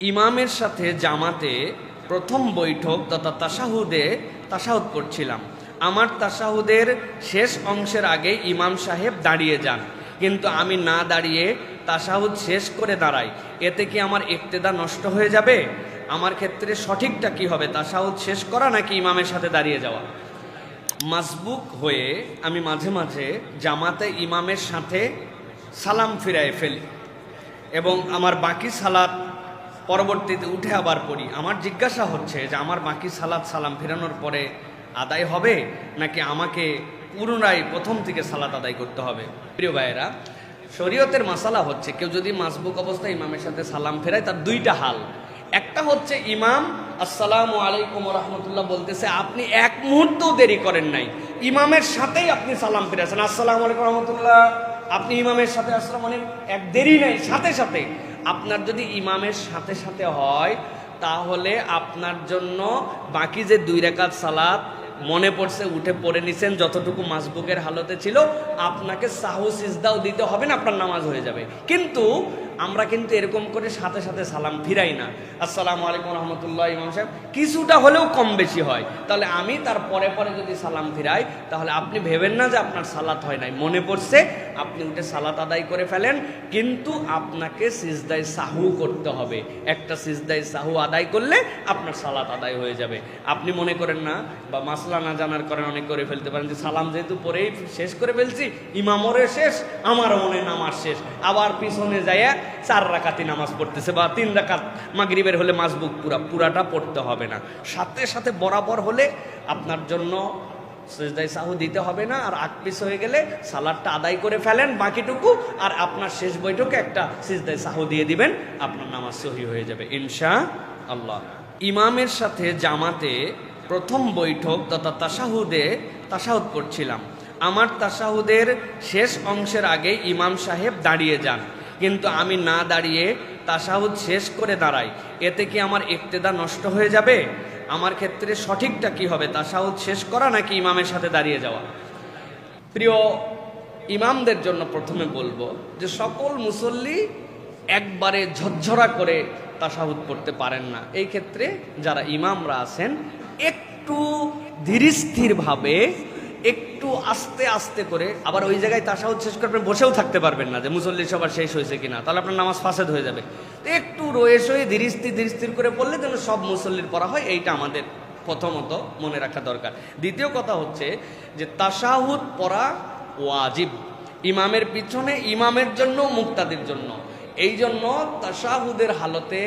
ইমামের সাথে জামাতে প্রথম বৈঠক তথা তাশাহুদ পড়ছিলাম। আমার তাশাহুদের শেষ অংশের আগে ইমাম সাহেব দাঁড়িয়ে যান, কিন্তু আমি না দাঁড়িয়ে তাশাহুদ শেষ করে দাঁড়াই। এতে কি আমার ইক্তেদা নষ্ট হয়ে যাবে? আমার ক্ষেত্রে সঠিকটা কি হবে, তাশাহুদ শেষ করা নাকি ইমামের সাথে দাঁড়িয়ে যাওয়া? মাসবুক হয়ে আমি মাঝে মাঝে জামাতে ইমামের সাথে সালাম ফিরায় ফেলি এবং আমার বাকি সালাত পরবর্তীতে উঠে আবার পড়ি। আমার জিজ্ঞাসা হচ্ছে যে আমার বাকি সালাম ফেরানোর পরে আদায় হবে নাকি আমাকে পুনরায় প্রথম থেকে সালাত আদায় করতে হবে? প্রিয় ভাইয়েরা, শরীয়তের মাসালা হচ্ছে কেউ যদি মাসবুক অবস্থায় ইমামের সাথে সালাম ফেরায় তার দুইটা হাল। একটা হচ্ছে ইমাম আসসালামু আলাইকুম রহমতুল্লাহ বলতেছে, আপনি এক মুহূর্তও দেরি করেন নাই, ইমামের সাথেই আপনি সালাম ফিরেছেন আসসালামু আলাইকুম রহমতুল্লাহ, আপনি ইমামের সাথে আসসালাম মানে এক দেরি নাই, সাথে সাথে। আপনার যদি ইমামের সাথে সাথে হয় তাহলে আপনার জন্য বাকি যে 2 রাকাত সালাত মনে পড়ছে উঠে পড়ে নিছেন যতটুকু মাসবুকের হালতে ছিল, আপনাকে সাহু সিজদাও দিতে হবে না, আপনার নামাজ হয়ে যাবে। কিন্তু আমরা কিন্তু এরকম করে সাথে সাথে সালাম ফিরাই না। আসসালামু আলাইকুম রহমতুল্লাহ, ইমাম সাহেব কিছুটা হলেও কম বেশি হয়, তাহলে আমি তার পরে পরে যদি সালাম ফিরাই তাহলে আপনি ভেবেন না যে আপনার সালাত হয় নাই, মনে পড়ছে আপনি উঠে সালাত আদায় করে ফেলেন, কিন্তু আপনাকে সিজদায় সাহু করতে হবে। একটা সিজদায় সাহু আদায় করলে আপনার সালাত আদায় হয়ে যাবে। আপনি মনে করেন না বা মাসলা না জানার কারণে অনেক করে ফেলতে পারেন যে সালাম যেহেতু পরেই শেষ করে ফেলছি, ইমামরে শেষ, আমারও মনে নামাজ শেষ, আবার পিছনে যাইয়া 4 রাকাতি নামাজ পড়তেছে বা 3 রাকাত মাগরিবের হলে মাসবুক পুরাটা পড়তে হবে না। সাথে সাথে বরাবর হলে আপনার জন্য সিজদায়ে সাহু দিতে হবে না, আর আকপিস হয়ে গেলে সালাতটা আদায় করে ফেলেন বাকিটুকু, আর আপনার শেষ বৈঠকে একটা সিজদায়ে সাহু দিয়ে দিবেন, আপনার নামাজ সহি হয়ে যাবে ইনশাআল্লাহ। ইমামের সাথে জামাতে প্রথম বৈঠক তথা তাশাহুদ পড়ছিলাম। আমার তাশাহুদের শেষ অংশের আগে ইমাম সাহেব দাঁড়িয়ে যান, কিন্তু আমি না দাঁড়িয়ে তাশাহুদ শেষ করে দাঁড়াই। এতে কি আমার ইক্তেদা নষ্ট হয়ে যাবে? আমার ক্ষেত্রে সঠিকটা কি হবে, তাশাহুদ শেষ করা নাকি ইমামের সাথে দাঁড়িয়ে যাওয়া? প্রিয় ইমামদের জন্য প্রথমে বলবো যে সকল মুসল্লি একবারে ঝরঝরা করে তাশাহুদ পড়তে পারেন না। এই ক্ষেত্রে যারা ইমামরা আছেন একটু ধীরস্থিরভাবে, একটু আস্তে আস্তে করে, আবার ওই জায়গায় তাশাহুদ শেষ করে আপনি বসেও থাকতে পারবেন না যে মুসল্লি সবার শেষ হয়েছে কিনা, তাহলে আপনার নামাজ ফাসাদ হয়ে যাবে। তো একটু রয়ে সয়ে ধীরস্থির করে পড়লে যেন সব মুসল্লির পড়া হয়, এইটা আমাদের প্রথমত মনে রাখা দরকার। দ্বিতীয় কথা হচ্ছে যে তাশাহুদ পড়া ওয়াজিব, ইমামের পিছনে, ইমামের জন্য, মুক্তাদির জন্য। এই জন্য তাশাহুদের হালতে